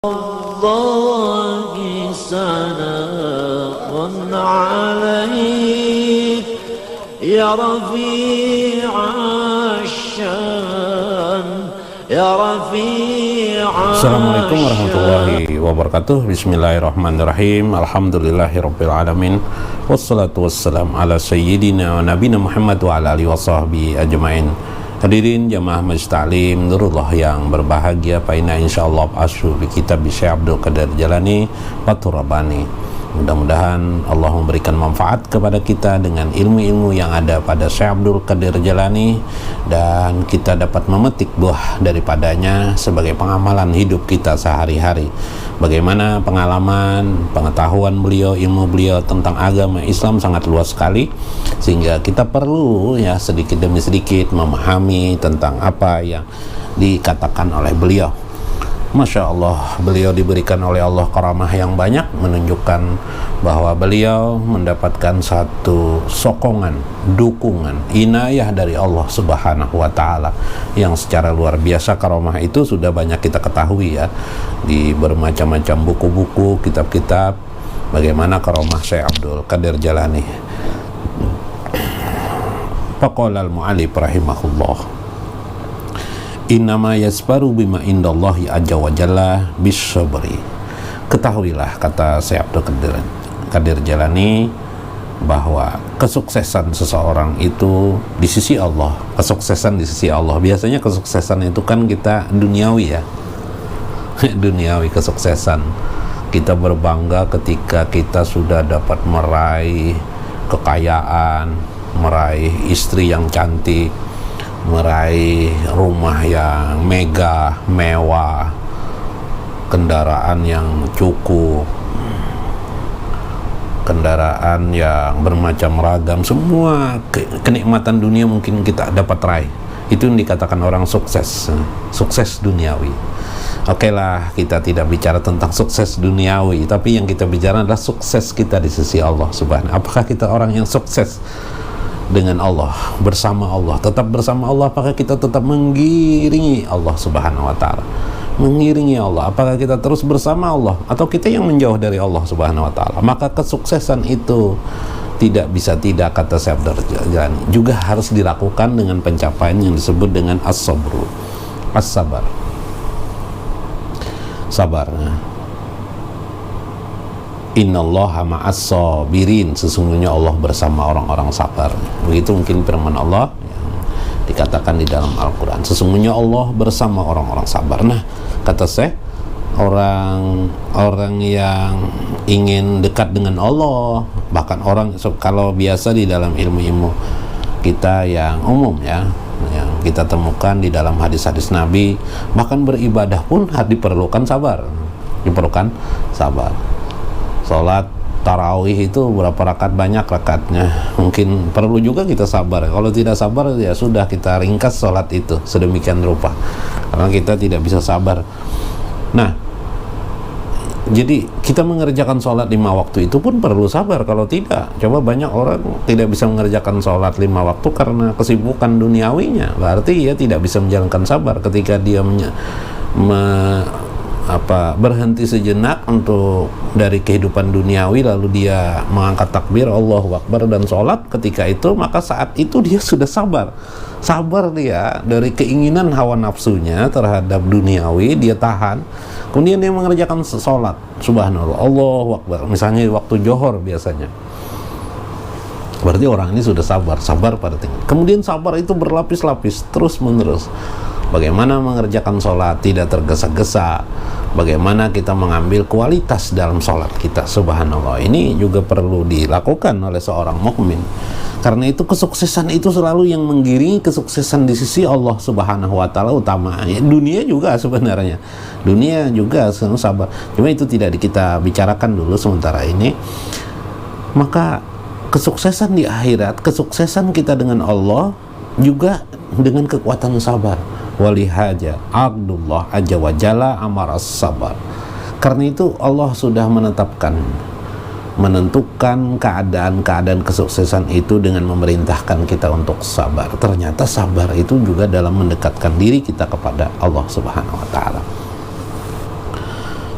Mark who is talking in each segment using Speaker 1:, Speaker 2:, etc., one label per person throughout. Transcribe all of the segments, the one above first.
Speaker 1: الله سلام عليك يا رفيع الشان يا رفيع.
Speaker 2: Assalamualaikum warahmatullahi wabarakatuh. Bismillahirrahmanirrahim. Alhamdulillahirabbil alamin. Wassalatu wassalam ala sayyidina wa nabiyina Muhammad wa ala alihi washabbihi ajmain. Hadirin jamaah Majlis Ta'lim Nurullah yang berbahagia, faina insyaallah asyur bi kitab Syekh Abdul Qadir Jalani Fathur Rabbani. Mudah-mudahan Allah memberikan manfaat kepada kita dengan ilmu-ilmu yang ada pada Syekh Abdul Qadir Jalani, dan kita dapat memetik buah daripadanya sebagai pengamalan hidup kita sehari-hari. Bagaimana pengalaman, pengetahuan beliau, ilmu beliau tentang agama Islam sangat luas sekali, sehingga kita perlu ya sedikit demi sedikit memahami tentang apa yang dikatakan oleh beliau. Masya Allah, beliau diberikan oleh Allah karamah yang banyak, menunjukkan bahwa beliau mendapatkan satu sokongan, dukungan, inayah dari Allah Subhanahu wa Ta'ala yang secara luar biasa. Karamah itu sudah banyak kita ketahui ya, di bermacam-macam buku-buku, kitab-kitab, bagaimana karamah Syekh Abdul Qadir Jalani. Faqala al-mu'allif rahimahullah, innama yasbaru bima indallahi azza wa jalla bisabri. Ketahuilah, kata Syekh Abdul Qadir Jalani, bahwa kesuksesan seseorang itu di sisi Allah. Kesuksesan di sisi Allah, biasanya kesuksesan itu kan kita duniawi ya. Duniawi kesuksesan. Kita berbangga ketika kita sudah dapat meraih kekayaan, meraih istri yang cantik, meraih rumah yang megah, mewah, kendaraan yang cukup, kendaraan yang bermacam ragam, semua kenikmatan dunia mungkin kita dapat raih. Itu yang dikatakan orang sukses, sukses duniawi. Oke lah, kita tidak bicara tentang sukses duniawi, tapi yang kita bicara adalah sukses kita di sisi Allah Subhanahu. Apakah kita orang yang sukses dengan Allah, bersama Allah, tetap bersama Allah? Apakah kita tetap mengiringi Allah Subhanahu wa Ta'ala, mengiringi Allah? Apakah kita terus bersama Allah, atau kita yang menjauh dari Allah Subhanahu wa Ta'ala? Maka kesuksesan itu tidak bisa tidak, kata Syekh Abdul Jalani, juga harus dilakukan dengan pencapaian yang disebut dengan as-sabru, as-sabar, sabar. Innallaha ma'as-sabirin, sesungguhnya Allah bersama orang-orang sabar. Begitu mungkin firman Allah yang dikatakan di dalam Al-Quran, sesungguhnya Allah bersama orang-orang sabar. Nah, kata saya, orang yang ingin dekat dengan Allah, bahkan orang, kalau biasa di dalam ilmu-ilmu kita yang umum ya, yang kita temukan di dalam hadis-hadis Nabi, bahkan beribadah pun diperlukan sabar, diperlukan sabar. Sholat tarawih itu berapa rakaat, banyak rakaatnya, mungkin perlu juga kita sabar. Kalau tidak sabar ya sudah, kita ringkas sholat itu sedemikian rupa, karena kita tidak bisa sabar. Nah, jadi kita mengerjakan sholat 5 waktu itu pun perlu sabar. Kalau tidak, coba banyak orang tidak bisa mengerjakan sholat 5 waktu karena kesibukan duniawinya, berarti ya tidak bisa menjalankan sabar. Ketika dia berhenti sejenak untuk dari kehidupan duniawi, lalu dia mengangkat takbir Allahu Akbar dan sholat ketika itu, maka saat itu dia sudah sabar. Sabar dia dari keinginan hawa nafsunya terhadap duniawi, dia tahan, kemudian dia mengerjakan sholat, subhanallah, Allahu Akbar, misalnya waktu johor biasanya. Berarti orang ini sudah sabar pada tingkat. Kemudian sabar itu berlapis-lapis, terus menerus. Bagaimana mengerjakan sholat tidak tergesa-gesa, bagaimana kita mengambil kualitas dalam sholat kita, subhanallah. Ini juga perlu dilakukan oleh seorang mukmin. Karena itu kesuksesan itu selalu yang menggiringi kesuksesan di sisi Allah Subhanahu wa Ta'ala utamanya. Dunia juga sebenarnya, dunia juga sabar, cuma itu tidak kita bicarakan dulu sementara ini. Maka kesuksesan di akhirat, kesuksesan kita dengan Allah juga dengan kekuatan sabar. Walihaja Abdullah azza wa jalla amara sabar. Karena itu Allah sudah menentukan keadaan-keadaan kesuksesan itu dengan memerintahkan kita untuk sabar. Ternyata sabar itu juga dalam mendekatkan diri kita kepada Allah Subhanahu wa Ta'ala.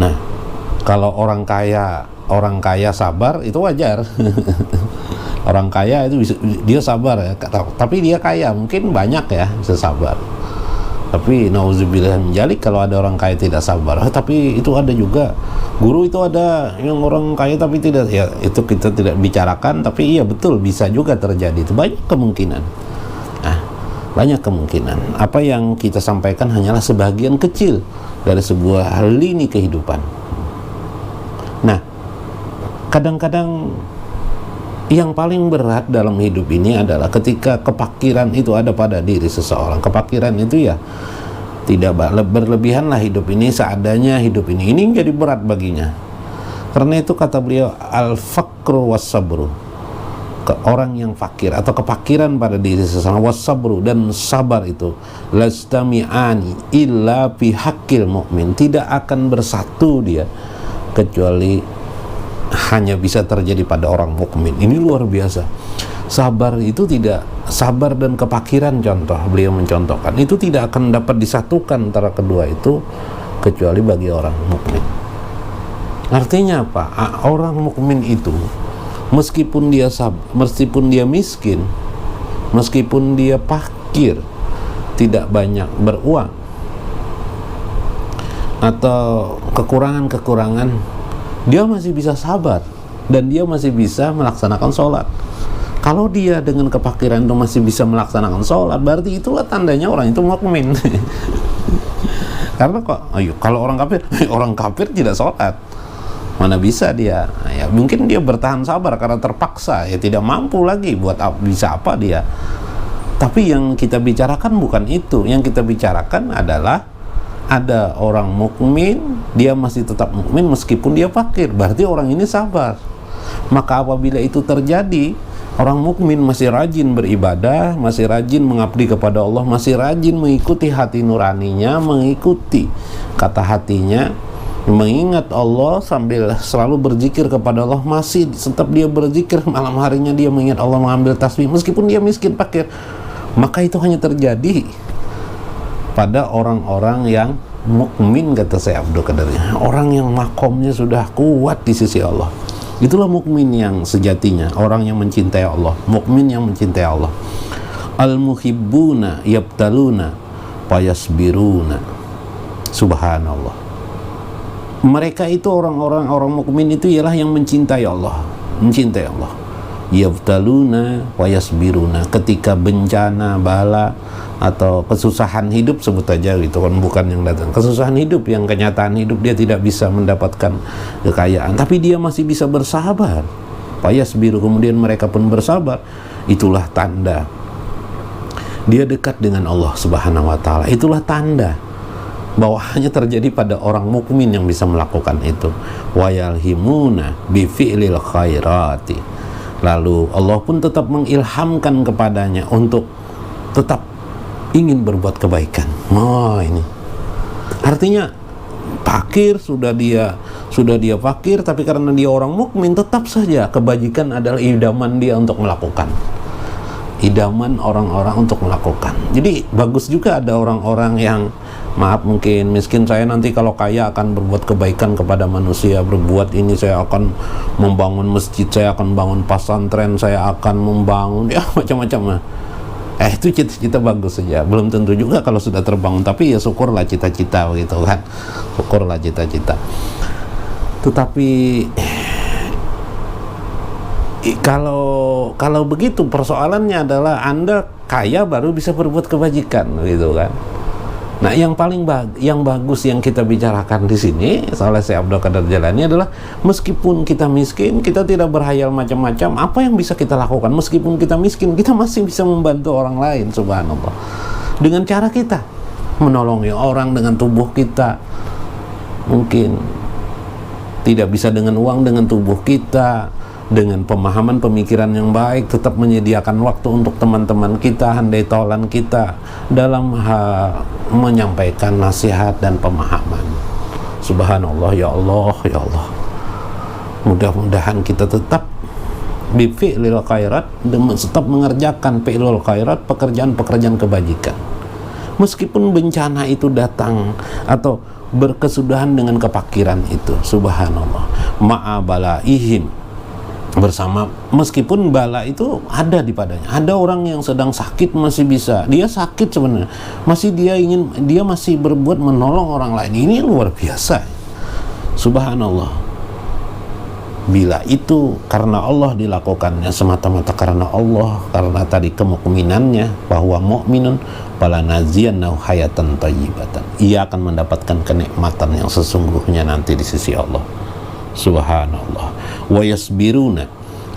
Speaker 2: Nah, kalau orang kaya sabar itu wajar. Orang kaya itu bisa, dia sabar ya, tapi dia kaya, mungkin banyak ya bisa sabar. Tapi nauzubillah min dzalik, kalau ada orang kaya tidak sabar. Tapi itu ada juga guru, itu ada yang orang kaya tapi tidak, ya itu kita tidak bicarakan, tapi iya betul bisa juga terjadi, itu banyak kemungkinan. Nah, banyak kemungkinan. Apa yang kita sampaikan hanyalah sebagian kecil dari sebuah lini kehidupan. Nah, kadang-kadang yang paling berat dalam hidup ini adalah ketika kepakiran itu ada pada diri seseorang. Kepakiran itu ya tidak berlebihan lah hidup ini, seadanya hidup ini. Ini jadi berat baginya. Karena itu kata beliau, al-faqru was-sabru, orang yang fakir atau kepakiran pada diri seseorang, was-sabru, dan sabar itu lastami'ani illa fi haqqil mu'min, tidak akan bersatu dia kecuali hanya bisa terjadi pada orang mukmin. Ini luar biasa. Sabar itu tidak, sabar dan kepakiran, contoh beliau mencontohkan, itu tidak akan dapat disatukan antara kedua itu kecuali bagi orang mukmin. Artinya apa? Orang mukmin itu meskipun dia meskipun dia miskin, meskipun dia fakir, tidak banyak beruang atau kekurangan-kekurangan, dia masih bisa sabar dan dia masih bisa melaksanakan sholat. Kalau dia dengan kepakiran itu masih bisa melaksanakan sholat, berarti itulah tandanya orang itu mukmin. Karena kok, kalau orang kafir tidak sholat, mana bisa dia? Ya, mungkin dia bertahan sabar karena terpaksa, ya tidak mampu lagi, buat bisa apa dia? Tapi yang kita bicarakan bukan itu. Yang kita bicarakan adalah ada orang mukmin, dia masih tetap mukmin meskipun dia fakir, berarti orang ini sabar. Maka apabila itu terjadi, orang mukmin masih rajin beribadah, masih rajin mengabdi kepada Allah, masih rajin mengikuti hati nuraninya, mengikuti kata hatinya, mengingat Allah sambil selalu berzikir kepada Allah, masih tetap dia berzikir, malam harinya dia mengingat Allah, mengambil tasbih meskipun dia miskin fakir. Maka itu hanya terjadi pada orang-orang yang mukmin, kata Syekh Abdul Qadir, orang yang makomnya sudah kuat di sisi Allah. Itulah mukmin yang sejatinya, orang yang mencintai Allah, mukmin yang mencintai Allah. Al-muhibbuna yabtaluna fayasbiruna. Subhanallah. Mereka itu orang mukmin itu ialah yang mencintai Allah, mencintai Allah. Yabtaluna fayasbiruna, ketika bencana, bala atau kesusahan hidup, sebut aja gitu kan, bukan yang datang kesusahan hidup, yang kenyataan hidup dia tidak bisa mendapatkan kekayaan, tapi dia masih bisa bersabar. Fayasbiru, kemudian mereka pun bersabar. Itulah tanda dia dekat dengan Allah Subhanahu wa taala. Itulah tanda bahwa hanya terjadi pada orang mukmin yang bisa melakukan itu. Wa yalhimuna bi fi'lil khairati, lalu Allah pun tetap mengilhamkan kepadanya untuk tetap ingin berbuat kebaikan. Ini artinya fakir, sudah dia fakir, tapi karena dia orang mukmin, tetap saja kebajikan adalah idaman dia untuk melakukan, idaman orang-orang untuk melakukan. Jadi bagus juga ada orang-orang yang, maaf mungkin miskin, saya nanti kalau kaya akan berbuat kebaikan kepada manusia, berbuat ini, saya akan membangun masjid, saya akan bangun pesantren, saya akan membangun ya macam-macam. Itu cita-cita bagus saja, belum tentu juga kalau sudah terbangun, tapi ya syukurlah cita-cita begitu kan, syukurlah cita-cita. Tetapi kalau begitu persoalannya adalah Anda kaya baru bisa berbuat kebajikan gitu kan. Nah, yang paling yang bagus yang kita bicarakan di sini oleh Syekh Abdul Qadir Jailani adalah meskipun kita miskin, kita tidak berhayal macam-macam, apa yang bisa kita lakukan? Meskipun kita miskin, kita masih bisa membantu orang lain, subhanallah. Dengan cara kita menolongi orang dengan tubuh kita. Mungkin tidak bisa dengan uang, dengan tubuh kita, dengan pemahaman pemikiran yang baik, tetap menyediakan waktu untuk teman-teman kita, handai taulan kita dalam hal menyampaikan nasihat dan pemahaman. Subhanallah, ya Allah, ya Allah. Mudah-mudahan kita tetap bifi'lil khairat, tetap mengerjakan fi'lul khairat, pekerjaan-pekerjaan kebajikan. Meskipun bencana itu datang atau berkesudahan dengan kepakiran itu, subhanallah, ma'abalaihim, bersama, meskipun bala itu ada di padanya. Ada orang yang sedang sakit masih bisa, dia sakit sebenarnya, masih dia masih berbuat menolong orang lain. Ini luar biasa, subhanallah. Bila itu karena Allah dilakukannya, semata-mata karena Allah, karena tadi kemukminannya bahwa mukminun fala naziyannahu hayatan thayyibatan, ia akan mendapatkan kenikmatan yang sesungguhnya nanti di sisi Allah, subhanallah. Wa yasbiruna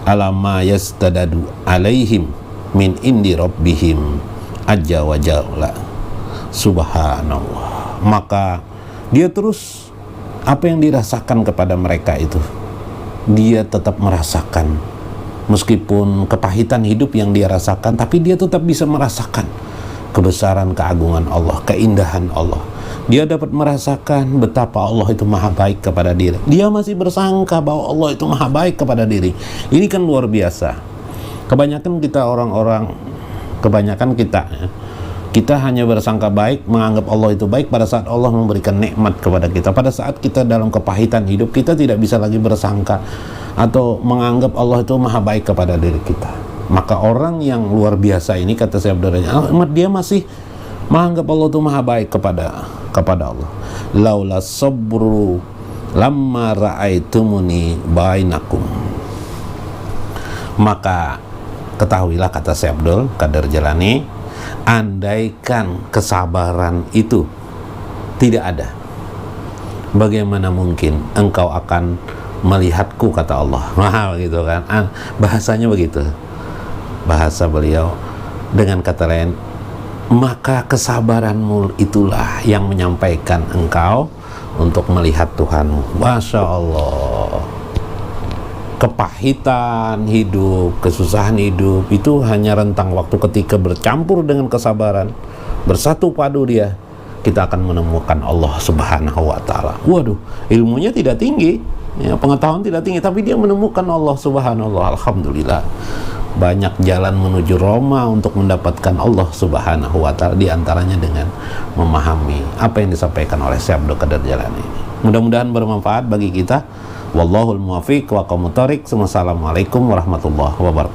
Speaker 2: ala ma yastadadu alaihim min indi rabbihim ajja wa jalla, subhanallah. Maka dia terus, apa yang dirasakan kepada mereka itu dia tetap merasakan, meskipun kepahitan hidup yang dia rasakan, tapi dia tetap bisa merasakan kebesaran keagungan Allah, keindahan Allah. Dia dapat merasakan betapa Allah itu maha baik kepada diri. Dia masih bersangka bahwa Allah itu maha baik kepada diri. Ini kan luar biasa. Kebanyakan kita hanya bersangka baik, menganggap Allah itu baik pada saat Allah memberikan nikmat kepada kita. Pada saat kita dalam kepahitan hidup, kita tidak bisa lagi bersangka atau menganggap Allah itu maha baik kepada diri kita. Maka orang yang luar biasa ini, kata Syekh Abdul Rahman, dia masih menganggap Allah itu maha baik kepada Allah. Laula sabru lamma ra'aitumuni bainakum. Maka ketahuilah, kata Syekh Abdul Qadir Jalani, andaikan kesabaran itu tidak ada, bagaimana mungkin engkau akan melihatku, kata Allah. Wah, gitu kan, bahasanya begitu, bahasa beliau. Dengan kata lain, maka kesabaranmu itulah yang menyampaikan engkau untuk melihat Tuhanmu. Masya Allah. Kepahitan hidup, kesusahan hidup itu hanya rentang waktu. Ketika bercampur dengan kesabaran, bersatu padu dia, kita akan menemukan Allah subhanahu wa ta'ala. Waduh, ilmunya tidak tinggi, ya, pengetahuan tidak tinggi, tapi dia menemukan Allah subhanahu wa ta'ala. Alhamdulillah, banyak jalan menuju Roma untuk mendapatkan Allah subhanahu wa ta'ala, diantaranya dengan memahami apa yang disampaikan oleh Syekh Abdul Qadir Jalani ini. Mudah-mudahan bermanfaat bagi kita. Wallahul muwaffiq wa aqwamut thoriq. Wassalamualaikum warahmatullahi wabarakatuh.